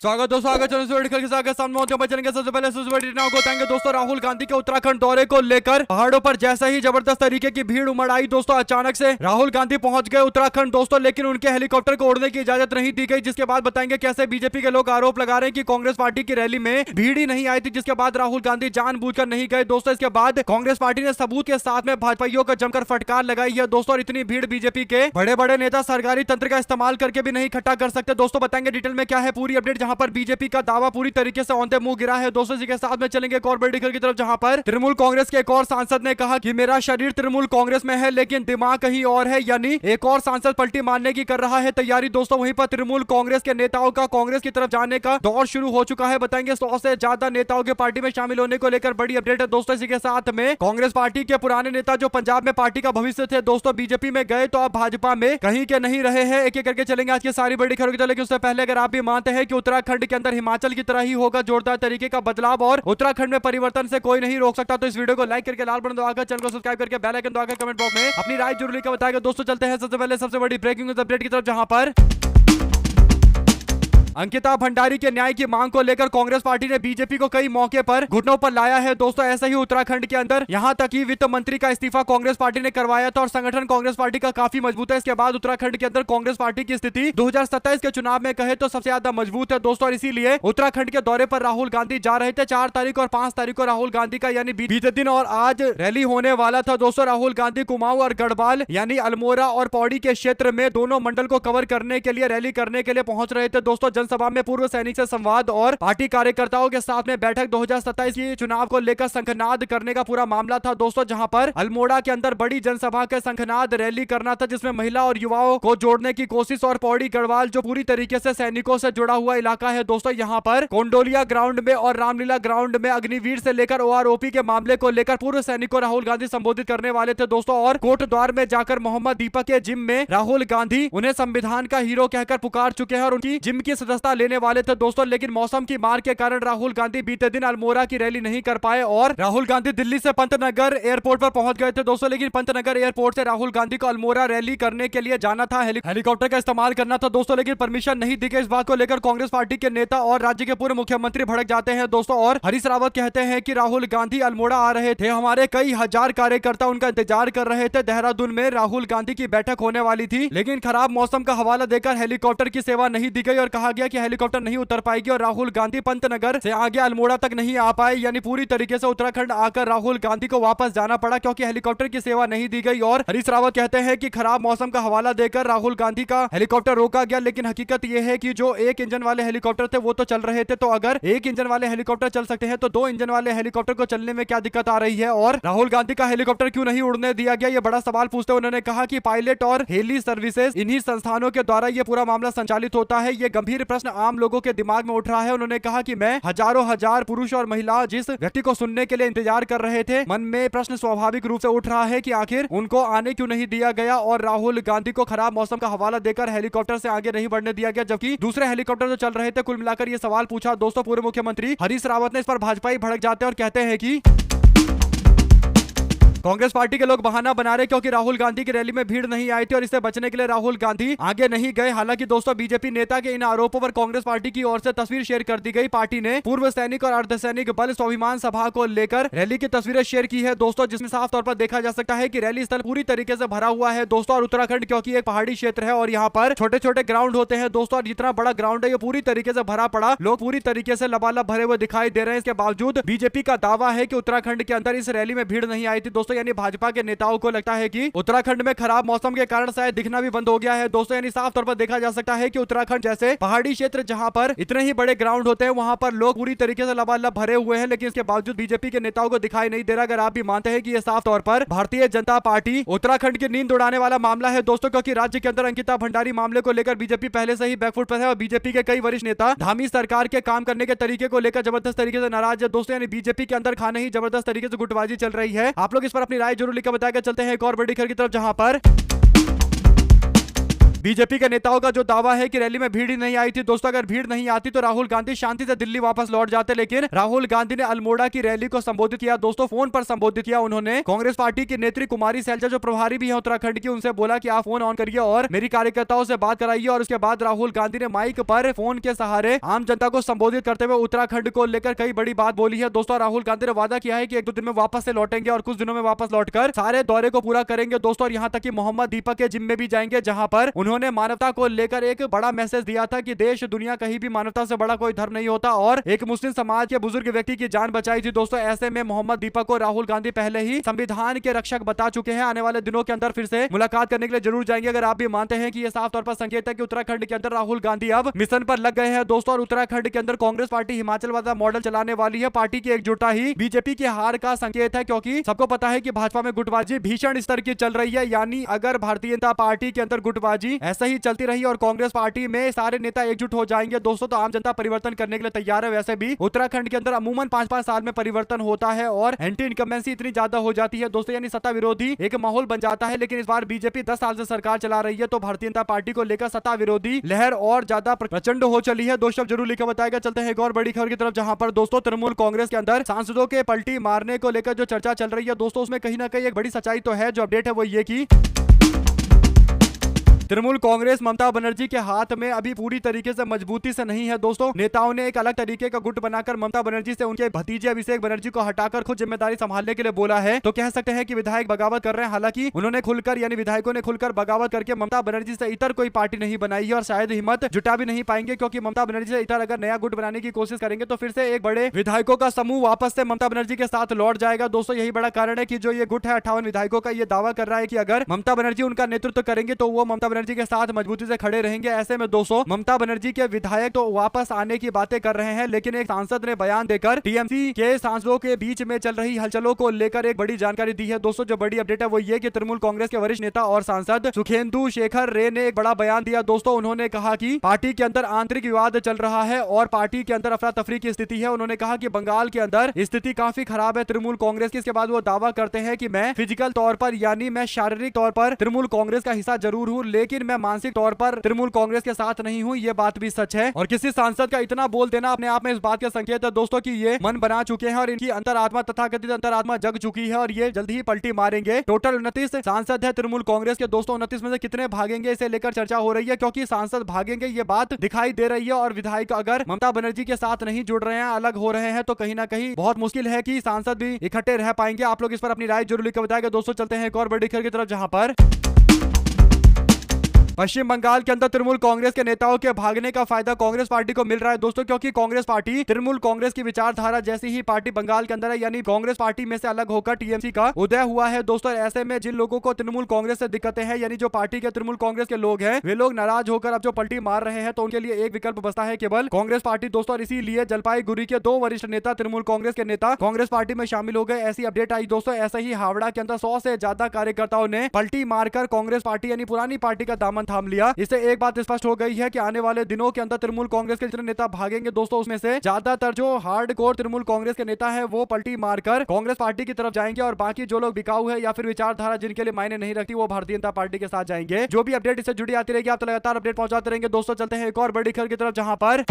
स्वागत दोस्तों, आगे चलने के साथ सामने चलेंगे। सबसे पहले को बताएंगे दोस्तों, राहुल गांधी के उत्तराखंड दौरे को लेकर पहाड़ों पर जैसा ही जबरदस्त तरीके की भीड़ उमड़ आई दोस्तों, अचानक से राहुल गांधी पहुंच गए उत्तराखंड दोस्तों, लेकिन उनके हेलीकॉप्टर को उड़ने की इजाजत नहीं दी गई। जिसके बाद बताएंगे कैसे बीजेपी के लोग आरोप लगा रहे हैं कि कांग्रेस पार्टी की रैली में भीड़ ही नहीं आई थी, जिसके बाद राहुल गांधी जानबूझकर नहीं गए दोस्तों। इसके बाद कांग्रेस पार्टी ने सबूत के साथ में भाजपाइयों को जमकर फटकार लगाई है दोस्तों, और इतनी भीड़ बीजेपी के बड़े बड़े नेता सरकारी तंत्र का इस्तेमाल करके भी नहीं इकट्ठा कर सकते दोस्तों। बताएंगे डिटेल में क्या है पूरी अपडेट, जहां पर बीजेपी का दावा पूरी तरीके से औंधे मुंह गिरा है दोस्तों। जी के साथ में चलेंगे एक और बड़ी खबर की तरफ, जहां पर तृणमूल कांग्रेस के एक और सांसद ने कहा कि मेरा शरीर तृणमूल कांग्रेस में है लेकिन दिमाग कहीं और है, यानी एक और सांसद पलटी मारने की कर रहा है तैयारी दोस्तों। वहीं पर तृणमूल कांग्रेस के नेताओं का कांग्रेस की तरफ जाने का दौर शुरू हो चुका है। बताएंगे 100 से ज्यादा नेताओं के पार्टी में शामिल होने को लेकर बड़ी अपडेट है दोस्तों। इसी के साथ में कांग्रेस पार्टी के पुराने नेता जो पंजाब में पार्टी का भविष्य थे दोस्तों, बीजेपी में गए तो अब भाजपा में कहीं के नहीं रहे हैं। एक एक करके चलेंगे आज की सारी बड़ी खबरों की तरफ, लेकिन उससे पहले अगर आप भी मानते हैं कि उत्तराखंड के अंदर हिमाचल की तरह ही होगा जोरदार तरीके का बदलाव और उत्तराखंड में परिवर्तन से कोई नहीं रोक सकता, तो इस वीडियो को लाइक करके लाल बटन दबाकर चैनल को सब्सक्राइब करके बेल आइकन दबाकर कमेंट बॉक्स में अपनी राय जरूर लिखकर बताएगा दोस्तों। चलते हैं सबसे पहले सबसे बड़ी ब्रेकिंग न्यूज अपडेट की तरफ, जहां पर अंकिता भंडारी के न्याय की मांग को लेकर कांग्रेस पार्टी ने बीजेपी को कई मौके पर घुटनों पर लाया है दोस्तों। ऐसे ही उत्तराखंड के अंदर यहां तक कि वित्त मंत्री का इस्तीफा कांग्रेस पार्टी ने करवाया था और संगठन कांग्रेस पार्टी का काफी मजबूत है। इसके बाद उत्तराखंड के अंदर कांग्रेस पार्टी की स्थिति 2027 के चुनाव में कहे तो सबसे ज्यादा मजबूत है दोस्तों, और इसीलिए उत्तराखंड के दौरे पर राहुल गांधी जा रहे थे। 4 तारीख और 5 तारीख को राहुल गांधी का यानी बीते दिन और आज रैली होने वाला था दोस्तों। राहुल गांधी कुमाऊं और गढ़वाल यानी अल्मोड़ा और पौड़ी के क्षेत्र में दोनों मंडल को कवर करने के लिए रैली करने के लिए पहुंच रहे थे दोस्तों। जनसभा में पूर्व सैनिक से संवाद और पार्टी कार्यकर्ताओं के साथ में बैठक 2027 की चुनाव को लेकर शंखनाद करने का पूरा मामला था दोस्तों, जहां पर अल्मोड़ा के अंदर बड़ी जनसभा के शंखनाद रैली करना था, जिसमें महिला और युवाओं को जोड़ने की कोशिश, और पौड़ी गढ़वाल जो पूरी तरीके से सैनिकों से जुड़ा हुआ इलाका है दोस्तों, यहां पर कोंडोलिया ग्राउंड में और रामलीला ग्राउंड में अग्निवीर से लेकर ओआरओपी के मामले को लेकर पूर्व सैनिक को राहुल गांधी संबोधित करने वाले थे दोस्तों। और कोटद्वार में जाकर मोहम्मद दीपक के जिम में राहुल गांधी उन्हें संविधान का हीरो कहकर पुकार चुके हैं और उनकी जिम की सदस्यता लेने वाले थे दोस्तों, लेकिन मौसम की मार के कारण राहुल गांधी बीते दिन अल्मोड़ा की रैली नहीं कर पाए और राहुल गांधी दिल्ली से पंतनगर एयरपोर्ट पर पहुंच गए थे दोस्तों। लेकिन पंतनगर एयरपोर्ट से राहुल गांधी को अल्मोड़ा रैली करने के लिए जाना था, हेलीकॉप्टर का इस्तेमाल करना था दोस्तों, लेकिन परमिशन नहीं दी गई। इस बात को लेकर कांग्रेस पार्टी के नेता और राज्य के पूर्व मुख्यमंत्री भड़क जाते हैं दोस्तों, और हरीश रावत कहते हैं कि राहुल गांधी अल्मोड़ा आ रहे थे, हमारे कई हजार कार्यकर्ता उनका इंतजार कर रहे थे। देहरादून में राहुल गांधी की बैठक होने वाली थी, लेकिन खराब मौसम का हवाला देकर हेलीकॉप्टर की सेवा नहीं दी गई और कहा गया कि हेलीकॉप्टर नहीं उतर पाएगी और राहुल गांधी पंतनगर से आगे अल्मोड़ा तक नहीं आ पाए, यानी पूरी तरीके से उत्तराखंड आकर राहुल गांधी को वापस जाना पड़ा क्योंकि हेलीकॉप्टर की सेवा नहीं दी गई। और हरीश रावत कहते हैं कि खराब मौसम का हवाला देकर राहुल गांधी का हेलीकॉप्टर रोका गया, लेकिन हकीकत यह है कि जो एक इंजन वाले हेलीकॉप्टर थे वो तो चल रहे थे, तो अगर एक इंजन वाले हेलीकॉप्टर चल सकते हैं तो 2 इंजन वाले हेलीकॉप्टर को चलने में क्या दिक्कत आ रही है, और राहुल गांधी का हेलीकॉप्टर क्यों नहीं उड़ने दिया गया, ये बड़ा सवाल पूछते हुए उन्होंने कहा कि पायलट और हेली सर्विसेज इन्हीं संस्थानों के द्वारा ये पूरा मामला संचालित होता है। ये गंभीर प्रश्न आम लोगों के दिमाग में उठ रहा है। उन्होंने कहा कि मैं हजारों हजार पुरुष और महिला जिस व्यक्ति को सुनने के लिए इंतजार कर रहे थे, मन में प्रश्न स्वाभाविक रूप से उठ रहा है कि आखिर उनको आने क्यों नहीं दिया गया और राहुल गांधी को खराब मौसम का हवाला देकर हेलीकॉप्टर से आगे नहीं बढ़ने दिया गया, जबकि दूसरे हेलीकॉप्टर जो चल रहे थे। कुल मिलाकर ये सवाल पूछा दोस्तों पूर्व मुख्यमंत्री हरीश रावत ने। इस पर भाजपाई भड़क जाते हैं और कहते हैं कि कांग्रेस पार्टी के लोग बहाना बना रहे क्योंकि राहुल गांधी की रैली में भीड़ नहीं आई थी और इससे बचने के लिए राहुल गांधी आगे नहीं गए। हालांकि दोस्तों बीजेपी नेता के इन आरोपों पर कांग्रेस पार्टी की ओर से तस्वीर शेयर कर दी गई। पार्टी ने पूर्व सैनिक और अर्धसैनिक बल स्वाभिमान सभा को लेकर रैली की तस्वीरें शेयर की है दोस्तों, जिसमें साफ तौर पर देखा जा सकता है कि रैली स्थल पूरी तरीके से भरा हुआ है दोस्तों। और उत्तराखंड क्योंकि एक पहाड़ी क्षेत्र है और यहाँ पर छोटे छोटे ग्राउंड होते हैं दोस्तों, और जितना बड़ा ग्राउंड है ये पूरी तरीके से भरा पड़ा, लोग पूरी तरीके से लबालब भरे हुए दिखाई दे रहे हैं। इसके बावजूद बीजेपी का दावा है कि उत्तराखंड के अंदर इस रैली में भीड़ नहीं आई थी दोस्तों, यानी भाजपा के नेताओं को लगता है कि उत्तराखंड में खराब मौसम के कारण शायद दिखना भी बंद हो गया है दोस्तों। यानी साफ तौर पर देखा जा सकता है कि उत्तराखंड जैसे पहाड़ी क्षेत्र जहां पर इतने ही बड़े ग्राउंड होते हैं वहां पर लोग पूरी तरीके से लबालब भरे हुए हैं, लेकिन इसके बावजूद बीजेपी के नेताओं को दिखाई नहीं दे रहा। अगर आप भी मानते हैं कि यह साफ तौर पर भारतीय जनता पार्टी उत्तराखंड की नींद उड़ाने वाला मामला है दोस्तों, क्योंकि राज्य के अंदर अंकिता भंडारी मामले को लेकर बीजेपी पहले से ही बैकफुट पर है और बीजेपी के कई वरिष्ठ नेता धामी सरकार के काम करने के तरीके को लेकर जबरदस्त तरीके से नाराज है दोस्तों। यानी बीजेपी के अंदर खाने ही जबरदस्त तरीके से गुटबाजी चल रही है। आप लोग इस पर अपनी राय जरूर लिखकर बताएगा। चलते हैं एक और बड़ी खबर की तरफ, जहां पर बीजेपी के नेताओं का जो दावा है कि रैली में भीड़ ही नहीं आई थी दोस्तों, अगर भीड़ नहीं आती तो राहुल गांधी शांति से दिल्ली वापस लौट जाते, लेकिन राहुल गांधी ने अल्मोड़ा की रैली को संबोधित किया दोस्तों, फोन पर संबोधित किया उन्होंने। कांग्रेस पार्टी की नेत्री कुमारी सैलजा जो प्रभारी भी है उत्तराखंड की, उनसे बोला कि आप फोन ऑन करिए और मेरी कार्यकर्ताओं से बात कराइए। और उसके बाद राहुल गांधी ने माइक पर फोन के सहारे आम जनता को संबोधित करते हुए उत्तराखंड को लेकर कई बड़ी बात बोली है दोस्तों। राहुल गांधी ने वादा किया है कि 1-2 दिन में वापस से लौटेंगे और कुछ दिनों में वापस लौटकर सारे दौरे को पूरा करेंगे दोस्तों। और यहाँ तक कि मोहम्मद दीपक के जिम में भी जाएंगे, जहां पर उन्होंने मानवता को लेकर एक बड़ा मैसेज दिया था कि देश दुनिया कहीं भी मानवता से बड़ा कोई धर्म नहीं होता, और एक मुस्लिम समाज के बुजुर्ग व्यक्ति की जान बचाई थी दोस्तों। ऐसे में मोहम्मद दीपक को राहुल गांधी पहले ही संविधान के रक्षक बता चुके हैं। आने वाले दिनों के अंदर फिर से मुलाकात करने के लिए जरूर जाएंगे। अगर आप भी मानते हैं कि यह साफ तौर पर संकेत है कि उत्तराखंड के अंदर राहुल गांधी अब मिशन पर लग गए हैं दोस्तों, और उत्तराखंड के अंदर कांग्रेस पार्टी हिमाचल वाला मॉडल चलाने वाली है। पार्टी की एकजुटता ही बीजेपी की हार का संकेत है, क्योंकि सबको पता है कि भाजपा में गुटबाजी भीषण स्तर की चल रही है। यानी अगर भारतीय जनता पार्टी के अंदर गुटबाजी ऐसा ही चलती रही और कांग्रेस पार्टी में सारे नेता एकजुट हो जाएंगे दोस्तों, तो आम जनता परिवर्तन करने के लिए तैयार है। वैसे भी उत्तराखंड के अंदर अमूमन 5-5 साल में परिवर्तन होता है और एंटी इनकम्बेंसी इतनी ज्यादा हो जाती है दोस्तों, यानी सत्ता विरोधी एक माहौल बन जाता है। लेकिन इस बार बीजेपी 10 साल से सरकार चला रही है, तो भारतीय जनता पार्टी को लेकर सत्ता विरोधी लहर और ज्यादा प्रचंड हो चली है। दोस्तों जरूर लिखा बताएगा। चलते हैं एक और बड़ी खबर की तरफ, जहां पर दोस्तों तृणमूल कांग्रेस के अंदर सांसदों के पलटी मारने को लेकर जो चर्चा चल रही है दोस्तों, उसमें कहीं ना कहीं एक बड़ी सच्चाई तो है। जो अपडेट है वो ये की तृणमूल कांग्रेस ममता बनर्जी के हाथ में अभी पूरी तरीके से मजबूती से नहीं है दोस्तों। नेताओं ने एक अलग तरीके का गुट बनाकर ममता बनर्जी से उनके भतीजे अभिषेक बनर्जी को हटाकर खुद जिम्मेदारी संभालने के लिए बोला है। तो कह सकते हैं कि विधायक बगावत कर रहे हैं। हालांकि उन्होंने खुलकर यानी विधायकों ने खुलकर बगावत करके ममता बनर्जी से इतर कोई पार्टी नहीं बनाई है और शायद हिम्मत जुटा भी नहीं पाएंगे, क्योंकि ममता बनर्जी से इतर अगर नया गुट बनाने की कोशिश करेंगे तो फिर से एक बड़े विधायकों का समूह वापस से ममता बनर्जी के साथ लौट जाएगा दोस्तों। यही बड़ा कारण है कि जो ये गुट है 58 विधायकों का, ये दावा कर रहा है कि अगर ममता बनर्जी उनका नेतृत्व करेंगे तो वो ममता बनर्जी के साथ मजबूत से खड़े रहेंगे। ऐसे में दोस्तों ममता बनर्जी के विधायक तो वापस आने की बातें कर रहे हैं, लेकिन एक सांसद ने बयान देकर टीएमसी के सांसदों के बीच में चल रही हलचलों को लेकर एक बड़ी जानकारी दी है दोस्तों। जो बड़ी अपडेट है वो ये कि तृणमूल कांग्रेस के वरिष्ठ नेता और सांसद सुखेंदु शेखर रे ने एक बड़ा बयान दिया दोस्तों। उन्होंने कहा कि पार्टी के अंदर आंतरिक विवाद चल रहा है और पार्टी के अंदर अफरा तफरी की स्थिति है। उन्होंने कहा कि बंगाल के अंदर स्थिति काफी खराब है तृणमूल कांग्रेस की। इसके बाद वो दावा करते हैं कि मैं फिजिकल तौर पर यानी मैं शारीरिक तौर पर तृणमूल कांग्रेस का हिस्सा जरूर हूं, लेकिन मैं मानसिक तौर पर तृणमूल कांग्रेस के साथ नहीं हूं। ये बात भी सच है और किसी सांसद का इतना बोल देना अपने आप में इस बात का संकेत है दोस्तों कि ये मन बना चुके हैं और इनकी अंतरात्मा तथाकथित अंतरात्मा जग चुकी है और ये जल्दी ही पलटी मारेंगे। टोटल 29 सांसद है तृणमूल कांग्रेस के दोस्तों। 29 में से कितने भागेंगे इसे लेकर चर्चा हो रही है, क्योंकि सांसद भागेंगे ये बात दिखाई दे रही है और विधायक अगर ममता बनर्जी के साथ नहीं जुड़ रहे हैं, अलग हो रहे हैं, तो कहीं ना कहीं बहुत मुश्किल है कि सांसद भी इकट्ठे रह पाएंगे। आप लोग इस पर अपनी राय जरूर लिखकर बताएगा दोस्तों। चलते हैं एक और बड़ी खबर की तरफ, जहां पर पश्चिम बंगाल के अंदर तृणमूल कांग्रेस के नेताओं के भागने का फायदा कांग्रेस पार्टी को मिल रहा है दोस्तों, क्योंकि कांग्रेस पार्टी तृणमूल कांग्रेस की विचारधारा जैसी ही पार्टी बंगाल के अंदर है, यानी कांग्रेस पार्टी में से अलग होकर टीएमसी का उदय हुआ है दोस्तों। ऐसे में जिन लोगों को तृणमूल कांग्रेस से दिक्कतें हैं, यानी जो पार्टी के तृणमूल कांग्रेस के लोग हैं, वे लोग नाराज होकर अब जो पलटी मार रहे हैं, तो उनके लिए एक विकल्प बचता है केवल कांग्रेस पार्टी दोस्तों। और इसीलिए जलपाईगुड़ी के 2 वरिष्ठ नेता तृणमूल कांग्रेस के नेता कांग्रेस पार्टी में शामिल हो गए, ऐसी अपडेट आई दोस्तों। ऐसे ही हावड़ा के अंदर 100 से ज्यादा कार्यकर्ताओं ने पलटी मारकर कांग्रेस पार्टी यानी पुरानी पार्टी का दामन थाम लिया। इससे एक बात स्पष्ट हो गई है कि आने वाले दिनों के अंदर तृणमूल कांग्रेस के जितने नेता भागेंगे दोस्तों, उसमें से ज्यादातर जो हार्डकोर तृणमूल कांग्रेस के नेता है वो पलटी मारकर कांग्रेस पार्टी की तरफ जाएंगे और बाकी जो लोग बिकाऊ है या फिर विचारधारा जिनके लिए मायने नहीं रखती, वो भारतीय जनता पार्टी के साथ जाएंगे। जो भी अपडेट इससे जुड़ी आती रहेगी, आप तो लगातार अपडेट पहुंचाते रहेंगे दोस्तों। चलते हैं एक और बड़ी खबर की तरफ, जहां पर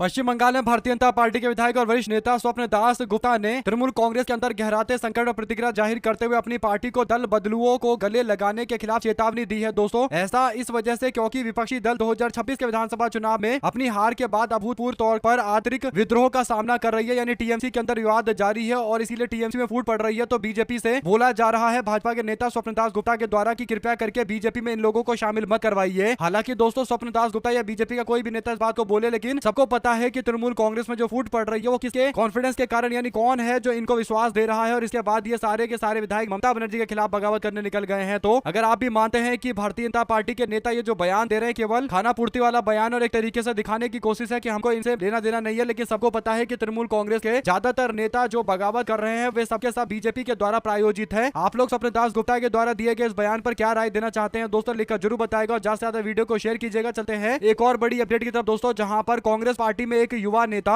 पश्चिम बंगाल में भारतीय जनता पार्टी के विधायक और वरिष्ठ नेता स्वप्न दास गुप्ता ने तृणमूल कांग्रेस के अंदर गहराते संकट और प्रतिक्रिया जाहिर करते हुए अपनी पार्टी को दल बदलुओं को गले लगाने के खिलाफ चेतावनी दी है दोस्तों। ऐसा इस वजह से क्योंकि विपक्षी दल 2026 के विधानसभा चुनाव में अपनी हार के बाद अभूतपूर्व तौर पर आंतरिक विद्रोह का सामना कर रही है, यानी टीएमसी के अंदर विवाद जारी है और इसीलिए टीएमसी में फूट पड़ रही है। तो बीजेपी से बोला जा रहा है भाजपा के नेता स्वप्न दास गुप्ता के द्वारा कि कृपया करके बीजेपी में इन लोगों को शामिल मत करवाइए। हालांकि दोस्तों स्वप्न दास गुप्ता या बीजेपी का कोई भी नेता इस बात को बोले, लेकिन सबको पता है कि तृणमूल कांग्रेस में जो फूट पड़ रही है वो किसके कॉन्फिडेंस के कारण, यानी कौन है जो इनको विश्वास दे रहा है। और इसके बाद ये सारे के सारे विधायक ममता बनर्जी के खिलाफ बगावत करने निकल गए हैं। तो अगर आप भी मानते हैं कि भारतीय जनता पार्टी के नेता ये जो बयान दे रहे हैं केवल खाना पूर्ति वाला बयान और एक तरीके से दिखाने की कोशिश है कि हमको इनसे लेना देना नहीं है, लेकिन सबको पता है कि तृणमूल कांग्रेस के ज्यादातर नेता जो बगावत कर रहे हैं वे सबके सब बीजेपी के द्वारा प्रायोजित है। आप लोग स्वप्न दास गुप्ता के द्वारा दिए गए इस बयान पर क्या राय देना चाहते हैं दोस्तों, लिखकर जरूर बताएगा और ज्यादा से ज्यादा वीडियो को शेयर कीजिएगा। चलते हैं एक और बड़ी अपडेट की तरफ दोस्तों, जहां पर कांग्रेस पार्टी में एक युवा नेता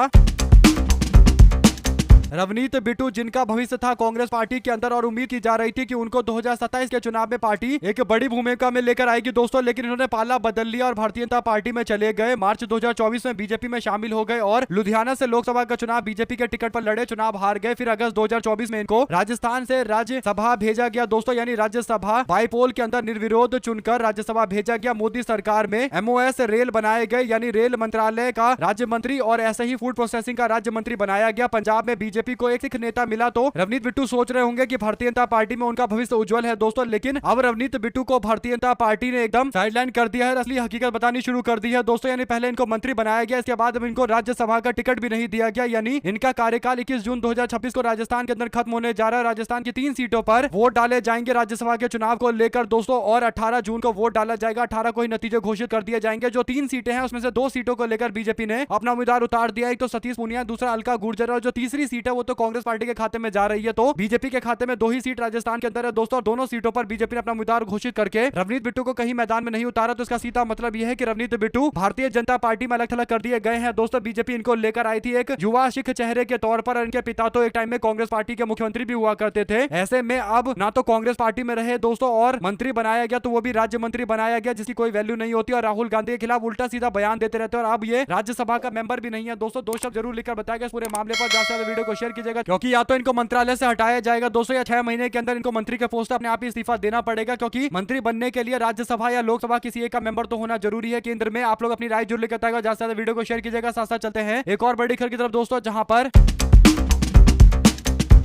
रवनीत बिट्टू जिनका भविष्य था कांग्रेस पार्टी के अंदर और उम्मीद की जा रही थी कि उनको 2027 के चुनाव में पार्टी एक बड़ी भूमिका में लेकर आएगी दोस्तों, लेकिन इन्होंने पाला बदल लिया और भारतीय जनता पार्टी में चले गए। मार्च 2024 में बीजेपी में शामिल हो गए और लुधियाना से लोकसभा का चुनाव बीजेपी के टिकट पर लड़े, चुनाव हार गए। फिर अगस्त 2024 में इनको राजस्थान से राज्यसभा भेजा गया दोस्तों, यानी राज्यसभा बाईपोल के अंदर निर्विरोध चुनकर राज्यसभा भेजा गया। मोदी सरकार में एमओएस रेल बनाए गए, यानी रेल मंत्रालय का राज्य मंत्री और ऐसे ही फूड प्रोसेसिंग का राज्य मंत्री बनाया गया। पंजाब में बीजेपी को एक सिख नेता मिला तो रवनीत बिट्टू सोच रहे होंगे कि भारतीय जनता पार्टी में उनका भविष्य उज्जवल है दोस्तों, लेकिन अब रवनीत बिट्टू को भारतीय जनता पार्टी ने एकदम साइडलाइन कर दिया है, असली हकीकत बतानी शुरू कर दी है दोस्तों। यानी पहले इनको मंत्री बनाया गया, इसके बाद इनको राज्यसभा का टिकट भी नहीं दिया गया, यानी इनका कार्यकाल 21 जून 2026 को राजस्थान के अंदर खत्म होने जा रहा है। राजस्थान की 3 सीटों पर वोट डाले जाएंगे राज्यसभा के चुनाव को लेकर दोस्तों, और 18 जून को वोट डाला जाएगा। 18 को ही नतीजे घोषित कर दिए जाएंगे। जो 3 सीटें हैं उसमें से 2 सीटों को लेकर बीजेपी ने अपना उम्मीदवार उतार दिया, एक तो सतीश पूनिया, दूसरा अलका गुर्जर, और जो तीसरी सीट है वो तो कांग्रेस पार्टी के खाते में जा रही है। तो बीजेपी के खाते में 2 ही सीट राजस्थान के अंदर है दोस्तों, और दोनों सीटों पर बीजेपी ने अपना उम्मीदवार घोषित करके रवनीत बिट्टू को कहीं मैदान में नहीं उतारा। तो इसका सीधा मतलब यह है कि रवनीत बिट्टू भारतीय जनता पार्टी में अलग थलग कर दिए गए हैं दोस्तों। बीजेपी इनको लेकर आई थी एक युवा सिख चेहरे के तौर पर, इनके पिता तो एक टाइम में कांग्रेस पार्टी के मुख्यमंत्री भी हुआ करते थे। ऐसे में अब ना तो कांग्रेस पार्टी में रहे दोस्तों और मंत्री बनाया गया तो वो भी राज्य मंत्री बनाया गया, जिसकी कोई वैल्यू नहीं होती, और राहुल गांधी के खिलाफ उल्टा सीधा बयान देते रहते हैं। और अब ये राज्यसभा का मेंबर भी नहीं है दोस्तों। 2 शब्द जरूर लिखकर बताएगा इस पूरे मामले पर, ज्यादा से ज्यादा वीडियो को शेयर कीजिएगा, क्योंकि या तो इनको मंत्रालय से हटाया जाएगा दोस्तों, या 6 महीने के अंदर इनको मंत्री के पोस्ट अपने आप ही इस्तीफा देना पड़ेगा, क्योंकि मंत्री बनने के लिए राज्यसभा या लोकसभा किसी एक का मेंबर तो होना जरूरी है केंद्र में। आप लोग अपनी राय जरूर लेकर ज्यादा से ज्यादा वीडियो को शेयर कीजिएगा। साथ साथ चलते हैं एक और बड़ी खबर की तरफ दोस्तों, जहां पर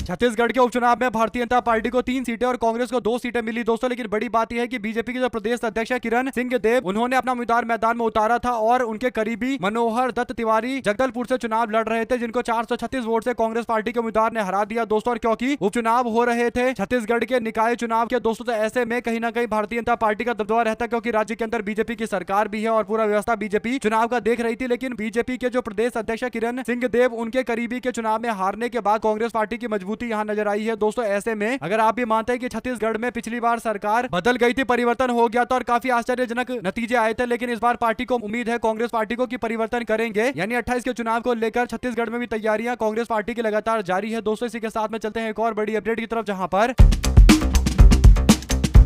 छत्तीसगढ़ के उपचुनाव में भारतीय जनता पार्टी को 3 सीटें और कांग्रेस को 2 सीटें मिली दोस्तों, लेकिन बड़ी बात यह है कि बीजेपी के जो प्रदेश अध्यक्ष है किरण सिंह देव, उन्होंने अपना उम्मीदवार मैदान में उतारा था और उनके करीबी मनोहर दत्त तिवारी जगदलपुर से चुनाव लड़ रहे थे, जिनको 436 वोट से कांग्रेस पार्टी के उम्मीदवार ने हरा दिया दोस्तों। और क्योंकि उपचुनाव हो रहे थे छत्तीसगढ़ के निकाय चुनाव के दोस्तों, तो ऐसे में कहीं ना कहीं भारतीय जनता पार्टी का दबदबा रहता है, क्योंकि राज्य के अंदर बीजेपी की सरकार भी है और पूरा व्यवस्था बीजेपी चुनाव का देख रही थी। लेकिन बीजेपी के जो प्रदेश अध्यक्ष किरण सिंह देव, उनके करीबी के चुनाव में हारने के बाद कांग्रेस पार्टी की मजबूती यहां नजर आई है दोस्तों। ऐसे में अगर आप भी मानते हैं कि छत्तीसगढ़ में पिछली बार सरकार बदल गई थी, परिवर्तन हो गया था और काफी आश्चर्यजनक नतीजे आए थे, लेकिन इस बार पार्टी को उम्मीद है कांग्रेस पार्टी को कि परिवर्तन करेंगे, यानी 28 के चुनाव को लेकर छत्तीसगढ़ में भी तैयारियां कांग्रेस पार्टी की लगातार जारी है दोस्तों। इसी के साथ में चलते हैं एक और बड़ी अपडेट की तरफ, जहां पर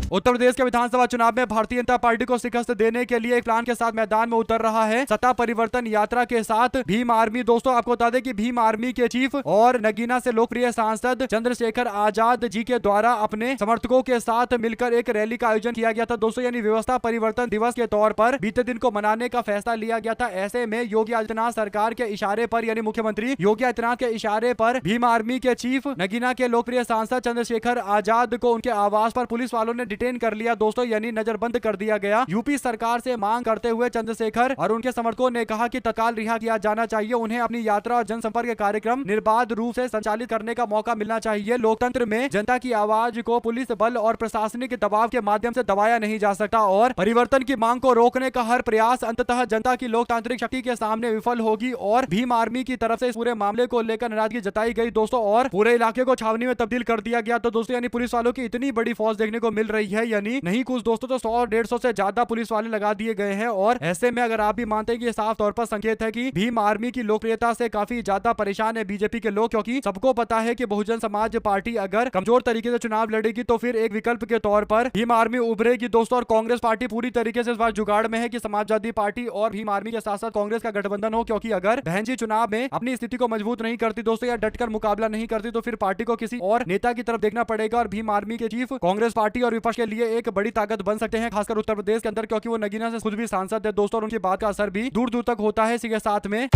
उत्तर प्रदेश के विधानसभा चुनाव में भारतीय जनता पार्टी को शिकस्त देने के लिए एक प्लान के साथ मैदान में उतर रहा है सत्ता परिवर्तन यात्रा के साथ भीम आर्मी दोस्तों। आपको बता दें कि भीम आर्मी के चीफ और नगीना से लोकप्रिय सांसद चंद्रशेखर आजाद जी के द्वारा अपने समर्थकों के साथ मिलकर एक रैली का आयोजन किया गया था दोस्तों, यानी व्यवस्था परिवर्तन दिवस के तौर पर बीते दिन को मनाने का फैसला लिया गया था। ऐसे में योगी आदित्यनाथ सरकार के इशारे पर, यानी मुख्यमंत्री योगी आदित्यनाथ के इशारे पर भीम आर्मी के चीफ नगीना के लोकप्रिय सांसद चंद्रशेखर आजाद को उनके आवास पर पुलिस वालों ने डिटेन कर लिया दोस्तों, यानी नजरबंद कर दिया गया। यूपी सरकार से मांग करते हुए चंद्रशेखर और उनके समर्थकों ने कहा कि तत्काल रिहा किया जाना चाहिए, उन्हें अपनी यात्रा और जनसंपर्क कार्यक्रम निर्बाध रूप से संचालित करने का मौका मिलना चाहिए। लोकतंत्र में जनता की आवाज को पुलिस बल और प्रशासनिक दबाव के माध्यम से दबाया नहीं जा सकता और परिवर्तन की मांग को रोकने का हर प्रयास अंततः जनता की लोकतांत्रिक शक्ति के सामने विफल होगी। और भीम आर्मी की तरफ से इस पूरे मामले को लेकर नाराजगी जताई गई दोस्तों, और पूरे इलाके को छावनी में तब्दील कर दिया गया। तो दोस्तों यानी पुलिस वालों की इतनी बड़ी फौज देखने को मिल रही है, यानी नहीं कुछ दोस्तों तो 100-150 से ज्यादा पुलिस वाले लगा दिए गए हैं। और ऐसे में अगर आप भी मानते हैं कि ये साफ तौर पर संकेत है कि भीम आर्मी की लोकप्रियता से काफी ज्यादा परेशान है बीजेपी के लोग, क्योंकि सबको पता है कि बहुजन समाज पार्टी अगर कमजोर तरीके से चुनाव लड़ेगी तो फिर एक विकल्प के तौर पर भीम आर्मी उभरेगी दोस्तों। और कांग्रेस पार्टी पूरी तरीके से इस बार जुगाड़ में है कि समाजवादी पार्टी और भीम आर्मी के साथ साथ कांग्रेस का गठबंधन हो, क्योंकि अगर बहन जी चुनाव में अपनी स्थिति को मजबूत नहीं करती दोस्तों या डटकर मुकाबला नहीं करती तो फिर पार्टी को किसी और नेता की तरफ देखना पड़ेगा। और भीम आर्मी के चीफ कांग्रेस पार्टी और विपक्ष के लिए एक बड़ी ताकत बन सकते हैं, खासकर उत्तर प्रदेश के अंदर, क्योंकि वो नगीना से खुद भी सांसद है दोस्तों और उनकी बात का असर भी दूर दूर तक होता है। इसी के साथ में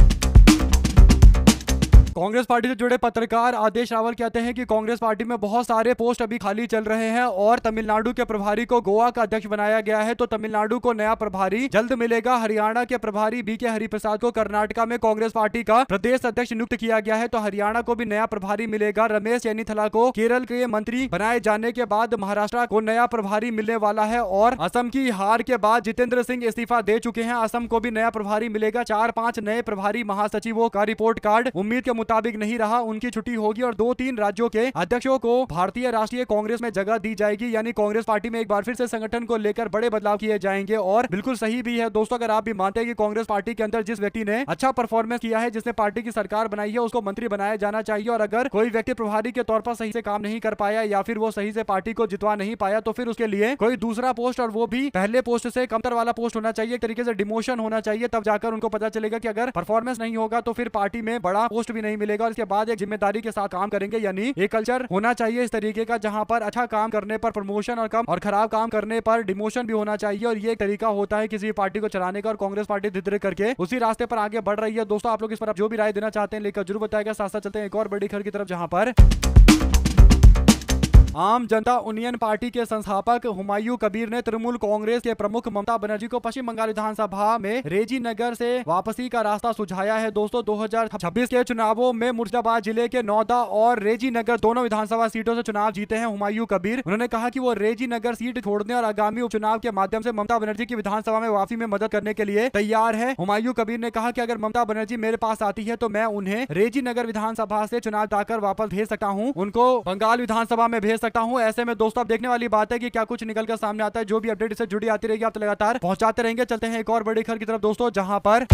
कांग्रेस पार्टी से जुड़े पत्रकार आदेश रावल कहते हैं कि कांग्रेस पार्टी में बहुत सारे पोस्ट अभी खाली चल रहे हैं और तमिलनाडु के प्रभारी को गोवा का अध्यक्ष बनाया गया है, तो तमिलनाडु को नया प्रभारी जल्द मिलेगा। हरियाणा के प्रभारी बीके हरिप्रसाद को कर्नाटका में कांग्रेस पार्टी का प्रदेश अध्यक्ष नियुक्त किया गया है, तो हरियाणा को भी नया प्रभारी मिलेगा। रमेश चेन्नीथला को केरल के मंत्री बनाए जाने के बाद महाराष्ट्र को नया प्रभारी मिलने वाला है। और असम की हार के बाद जितेंद्र सिंह इस्तीफा दे चुके हैं, असम को भी नया प्रभारी मिलेगा। 4-5 नए प्रभारी महासचिवों का रिपोर्ट कार्ड उम्मीद के मुताबिक नहीं रहा उनकी छुट्टी होगी और 2-3 राज्यों के अध्यक्षों को भारतीय राष्ट्रीय कांग्रेस में जगह दी जाएगी। यानी कांग्रेस पार्टी में एक बार फिर से संगठन को लेकर बड़े बदलाव किए जाएंगे। और बिल्कुल सही भी है दोस्तों, अगर आप भी मानते हैं कि कांग्रेस पार्टी के अंदर जिस व्यक्ति ने अच्छा परफॉर्मेंस किया है, जिसने पार्टी की सरकार बनाई है, उसको मंत्री बनाया जाना चाहिए। और अगर कोई व्यक्ति प्रभारी के तौर पर सही से काम नहीं कर पाया या फिर वो सही से पार्टी को जितवा नहीं पाया तो फिर उसके लिए कोई दूसरा पोस्ट, और वो भी पहले पोस्ट से कमतर वाला पोस्ट होना चाहिए, एक तरीके से डिमोशन होना चाहिए। तब जाकर उनको पता चलेगा कि अगर परफॉर्मेंस नहीं होगा तो फिर पार्टी में बड़ा पोस्ट भी नहीं मिलेगा और इसके बाद एक जिम्मेदारी के साथ काम करेंगे। यानी एक कल्चर होना चाहिए इस तरीके का जहां पर अच्छा काम करने पर प्रमोशन और कम और खराब काम करने पर डिमोशन भी होना चाहिए। और ये एक तरीका होता है किसी पार्टी को चलाने का और कांग्रेस पार्टी धीरे धीरे करके उसी रास्ते पर आगे बढ़ रही है। दोस्तों आप लोग इस पर जो भी राय देना चाहते हैं लेकर जरूर बताएगा। साथ साथ चलते हैं एक और बड़ी खबर की तरफ जहां पर आम जनता यूनियन पार्टी के संस्थापक हुमायूं कबीर ने तृणमूल कांग्रेस के प्रमुख ममता बनर्जी को पश्चिम बंगाल विधानसभा में रेजी नगर से वापसी का रास्ता सुझाया है। दोस्तों 2026 के चुनावों में मुर्शिदाबाद जिले के नौदा और रेजी नगर दोनों विधानसभा सीटों से चुनाव जीते हैं हुमायूं कबीर। उन्होंने कहा कि वो रेजी नगर सीट छोड़ने और आगामी उपचुनाव के माध्यम से ममता बनर्जी की विधानसभा में वापसी में मदद करने के लिए तैयार है। हुमायूं कबीर ने कहा कि अगर ममता बनर्जी मेरे पास आती है तो मैं उन्हें रेजी नगर विधानसभा से चुनाव जीतकर वापस भेज सकता हूँ, उनको बंगाल विधानसभा में भेज सकता हूं। ऐसे में दोस्तों अब देखने वाली बात है कि क्या कुछ निकलकर सामने आता है। जो भी अपडेट इससे जुड़ी आती रहेगी आप तो लगातार पहुंचाते रहेंगे। चलते हैं एक और बड़ी खबर की तरफ दोस्तों, जहां पर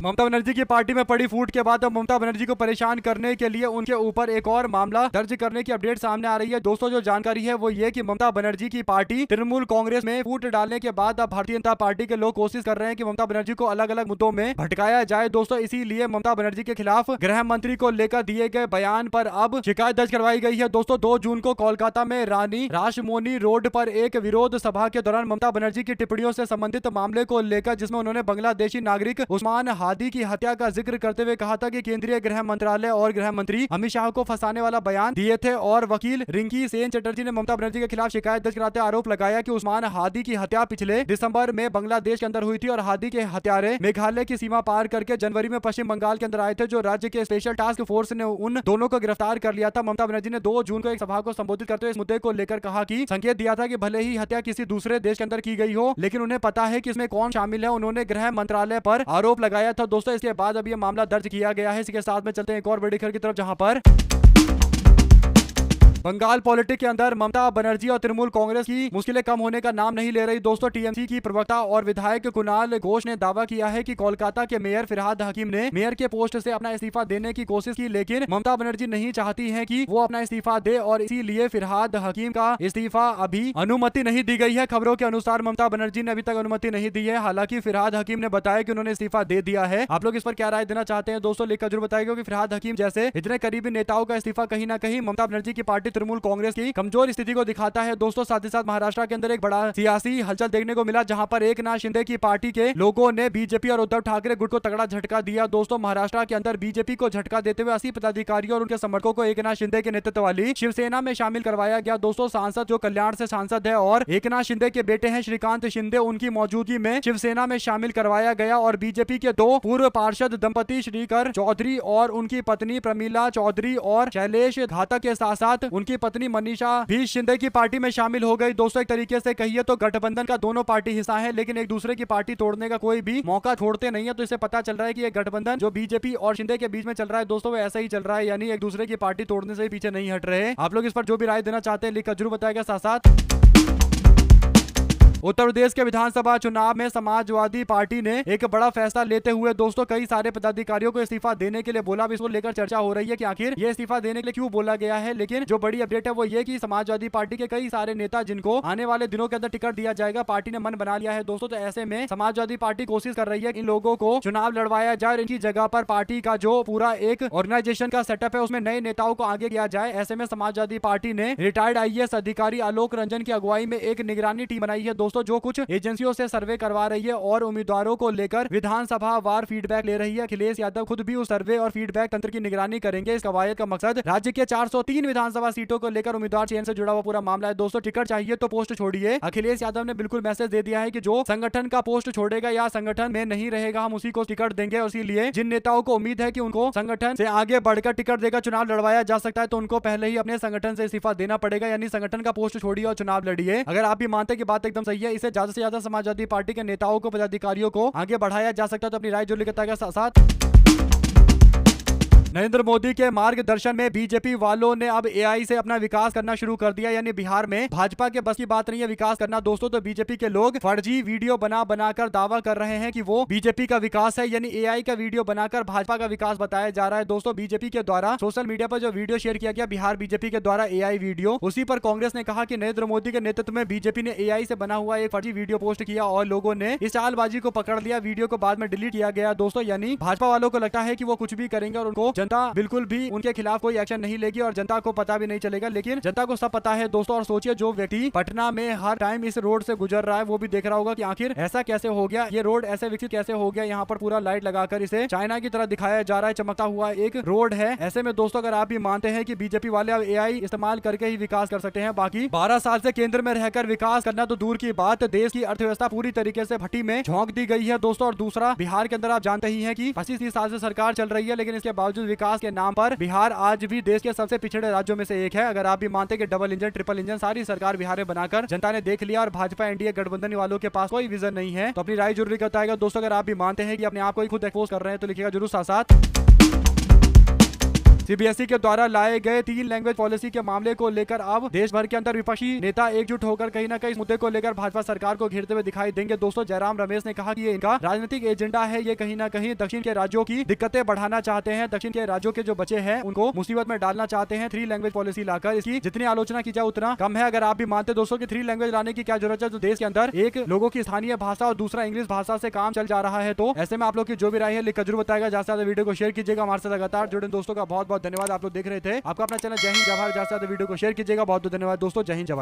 ममता बनर्जी की पार्टी में पड़ी फूट के बाद अब ममता बनर्जी को परेशान करने के लिए उनके ऊपर एक और मामला दर्ज करने की अपडेट सामने आ रही है। दोस्तों जो जानकारी है वो ये कि ममता बनर्जी की पार्टी तृणमूल कांग्रेस में फूट डालने के बाद अब भारतीय जनता पार्टी के लोग कोशिश कर रहे हैं कि ममता बनर्जी को अलग अलग मुद्दों में भटकाया जाए। दोस्तों इसीलिए ममता बनर्जी के खिलाफ गृह मंत्री को लेकर दिए गए बयान पर अब शिकायत दर्ज करवाई गई है। दोस्तों 2 जून को कोलकाता में रानी रासमोनी रोड पर एक विरोध सभा के दौरान ममता बनर्जी की टिप्पणियों से संबंधित मामले को लेकर, जिसमें उन्होंने बांग्लादेशी नागरिक उस्मान हादी की हत्या का जिक्र करते हुए कहा था कि केंद्रीय गृह मंत्रालय और गृह मंत्री अमित शाह को फंसाने वाला बयान दिए थे। और वकील रिंकी सेन चटर्जी ने ममता बनर्जी के खिलाफ शिकायत दर्ज कराते आरोप लगाया कि उस्मान हादी की हत्या पिछले दिसंबर में बांग्लादेश के अंदर हुई थी और हादी के हत्यारे मेघालय की सीमा पार करके जनवरी में पश्चिम बंगाल के अंदर आए थे, जो राज्य के स्पेशल टास्क फोर्स ने उन दोनों को गिरफ्तार कर लिया था। ममता बनर्जी ने 2 जून को एक सभा को संबोधित करते हुए इस मुद्दे को लेकर कहा कि संकेत दिया था कि भले ही हत्या किसी दूसरे देश के अंदर की गई हो, लेकिन उन्हें पता है कि इसमें कौन शामिल है। उन्होंने गृह मंत्रालय पर आरोप लगाया था। दोस्तों इसके बाद अब यह मामला दर्ज किया गया है। इसके साथ में चलते हैं एक और बड़ी खबर की तरफ, जहां पर बंगाल पॉलिटिक्स के अंदर ममता बनर्जी और तृणमूल कांग्रेस की मुश्किलें कम होने का नाम नहीं ले रही। दोस्तों टीएमसी की प्रवक्ता और विधायक कुणाल घोष ने दावा किया है कि कोलकाता के मेयर फिरहाद हकीम ने मेयर के पोस्ट से अपना इस्तीफा देने की कोशिश की, लेकिन ममता बनर्जी नहीं चाहती है कि वो अपना इस्तीफा दे और इसीलिए फिरहाद हकीम का इस्तीफा अभी अनुमति नहीं दी गई है। खबरों के अनुसार ममता बनर्जी ने अभी तक अनुमति नहीं दी है। हालांकि फिरहाद हकीम ने बताया कि उन्होंने इस्तीफा दे दिया है। आप लोग इस पर क्या राय देना चाहते हैं दोस्तों लिखकर जरूर बताइएगा कि फिरहाद हकीम जैसे इतने करीबी नेताओं का इस्तीफा कहीं ना कहीं ममता बनर्जी की पार्टी तृणमूल कांग्रेस की कमजोर स्थिति को दिखाता है। दोस्तों साथ ही साथ महाराष्ट्र के अंदर एक बड़ा सियासी हलचल देखने को मिला, जहां पर एकनाथ शिंदे की पार्टी के लोगों ने बीजेपी और उद्धव ठाकरे गुट को तगड़ा झटका दिया। दोस्तों महाराष्ट्र के अंदर बीजेपी को झटका देते हुए 80 पदाधिकारियों और उनके समर्थकों को एकनाथ शिंदे के नेतृत्व वाली शिवसेना में शामिल करवाया गया। दोस्तों सांसद जो कल्याण से सांसद है और एकनाथ शिंदे के बेटे हैं श्रीकांत शिंदे, उनकी मौजूदगी में शिवसेना में शामिल करवाया गया। और बीजेपी के 2 पूर्व पार्षद दंपति श्रीकर चौधरी और उनकी पत्नी प्रमीला चौधरी और शैलेश घातक के साथ साथ उनकी पत्नी मनीषा भी शिंदे की पार्टी में शामिल हो गई। दोस्तों एक तरीके से कहिए तो गठबंधन का दोनों पार्टी हिस्सा है, लेकिन एक दूसरे की पार्टी तोड़ने का कोई भी मौका छोड़ते नहीं है। तो इससे पता चल रहा है कि ये गठबंधन जो बीजेपी और शिंदे के बीच में चल रहा है दोस्तों वो ऐसा ही चल रहा है, यानी एक दूसरे की पार्टी तोड़ने से पीछे नहीं हट रहे। आप लोग इस पर जो भी राय देना चाहते हैं लिखकर जरूर बताएगा। साथ साथ उत्तर प्रदेश के विधानसभा चुनाव में समाजवादी पार्टी ने एक बड़ा फैसला लेते हुए दोस्तों कई सारे पदाधिकारियों को इस्तीफा देने के लिए बोला। इसको लेकर चर्चा हो रही है कि आखिर ये इस्तीफा देने के लिए क्यों बोला गया है। लेकिन जो बड़ी अपडेट है वो ये कि समाजवादी पार्टी के कई सारे नेता जिनको आने वाले दिनों के अंदर टिकट दिया जाएगा, पार्टी ने मन बना लिया है दोस्तों। तो ऐसे में समाजवादी पार्टी कोशिश कर रही है इन लोगों को चुनाव लड़वाया जाए और इनकी जगह पर पार्टी का जो पूरा एक ऑर्गेनाइजेशन का सेटअप है उसमें नए नेताओं को आगे किया जाए। ऐसे में समाजवादी पार्टी ने रिटायर्ड IAS अधिकारी आलोक रंजन की अगुवाई में एक निगरानी टीम बनाई है दोस्तों, जो कुछ एजेंसियों से सर्वे करवा रही है और उम्मीदवारों को लेकर विधानसभा वार फीडबैक ले रही है। अखिलेश यादव खुद भी उस सर्वे और फीडबैक तंत्र की निगरानी करेंगे। इस कवायद का मकसद राज्य के 403 विधानसभा सीटों को लेकर उम्मीदवार चयन से जुड़ा हुआ पूरा मामला है दोस्तों। टिकट चाहिए तो पोस्ट छोड़िए। अखिलेश यादव ने बिल्कुल मैसेज दे दिया है कि जो संगठन का पोस्ट छोड़ेगा या संगठन में नहीं रहेगा हम उसी को टिकट देंगे। इसीलिए जिन नेताओं को उम्मीद है कि उनको संगठन से आगे बढ़कर टिकट देकर चुनाव लड़वाया जा सकता है तो उनको पहले ही अपने संगठन से इस्तीफा देना पड़ेगा, यानी संगठन का पोस्ट छोड़िए और चुनाव लड़िए। अगर आप भी मानते हैं कि बात एकदम सही है, इसे ज्यादा से ज्यादा समाजवादी पार्टी के नेताओं को पदाधिकारियों को आगे बढ़ाया जा सकता है तो अपनी राय जो लिखता है साथ नरेंद्र मोदी के मार्गदर्शन में बीजेपी वालों ने अब एआई से अपना विकास करना शुरू कर दिया, यानी बिहार में भाजपा के बस की बात नहीं है विकास करना दोस्तों। तो बीजेपी के लोग फर्जी वीडियो बनाकर दावा कर रहे हैं कि वो बीजेपी का विकास है, यानी एआई का वीडियो बनाकर भाजपा का विकास बताया जा रहा है दोस्तों। बीजेपी के द्वारा सोशल मीडिया पर जो वीडियो शेयर किया गया बिहार बीजेपी के द्वारा एआई वीडियो, उसी पर कांग्रेस ने कहा कि नरेंद्र मोदी के नेतृत्व में बीजेपी ने एआई से बना हुआ एक फर्जी वीडियो पोस्ट किया और लोगों ने इस चालबाजी को पकड़ लिया। वीडियो को बाद में डिलीट किया गया दोस्तों, यानी भाजपा वालों को लगता है कि वो कुछ भी करेंगे और उनको जनता बिल्कुल भी उनके खिलाफ कोई एक्शन नहीं लेगी और जनता को पता भी नहीं चलेगा। लेकिन जनता को सब पता है दोस्तों। और सोचिए जो व्यक्ति पटना में हर टाइम इस रोड से गुजर रहा है वो भी देख रहा होगा कि आखिर ऐसा कैसे हो गया, ये रोड ऐसे विकसित कैसे हो गया। यहाँ पर पूरा लाइट लगाकर इसे चाइना की तरह दिखाया जा रहा है, चमकता हुआ एक रोड है। ऐसे में दोस्तों अगर आप भी मानते हैं कि बीजेपी वाले अब एआई इस्तेमाल करके ही विकास कर सकते हैं, बाकी 12 साल से केंद्र में रहकर विकास करना तो दूर की बात, देश की अर्थव्यवस्था पूरी तरीके से भट्टी में झोंक दी गई है दोस्तों। और दूसरा, बिहार के अंदर आप जानते ही हैं कि 25-30 साल से सरकार चल रही है, लेकिन इसके बावजूद विकास के नाम पर बिहार आज भी देश के सबसे पिछड़े राज्यों में से एक है। अगर आप भी मानते हैं कि डबल इंजन ट्रिपल इंजन सारी सरकार बिहार में बनाकर जनता ने देख लिया और भाजपा एनडीए गठबंधन वालों के पास कोई विजन नहीं है, तो अपनी राय जरूरी बताएगा दोस्तों। अगर आप भी मानते हैं कि अपने आप को ही खुद एक्सपोज कर रहे हैं तो लिखिएगा जरूर साथ साथ। सीबीएसई के द्वारा लाए गए 3 लैंग्वेज पॉलिसी के मामले को लेकर अब देश भर के अंदर विपक्षी नेता एकजुट होकर कहीं ना कहीं इस मुद्दे को लेकर भाजपा सरकार को घेरते हुए दिखाई देंगे दोस्तों। जयराम रमेश ने कहा कि ये इनका राजनीतिक एजेंडा है, ये कहीं ना कहीं दक्षिण के राज्यों की दिक्कतें बढ़ाना चाहते हैं, दक्षिण के राज्यों के जो बच्चे हैं उनको मुसीबत में डालना चाहते हैं 3 लैंग्वेज पॉलिसी लाकर। इसकी जितनी आलोचना की जाए उतना कम है। अगर आप भी मानते दोस्तों की 3 लैंग्वेज लाने की क्या जरूरत है, जो देश के अंदर एक लोगों की स्थानीय भाषा और दूसरा इंग्लिश भाषा से काम चल जा रहा है, तो ऐसे में आप लोग की जो भी राय है लिखकर जरूर बताएगा। ज्यादा से ज्यादा वीडियो को शेयर कीजिएगा। हमारे साथ लगातार जुड़े दोस्तों का बहुत बहुत धन्यवाद। आप लोग देख रहे थे आपका अपना चैनल जय हिंद जवाहर। ज्यादा से ज्यादा वीडियो को शेयर कीजिएगा। बहुत बहुत धन्यवाद दोस्तों। जय हिंद जवाहर।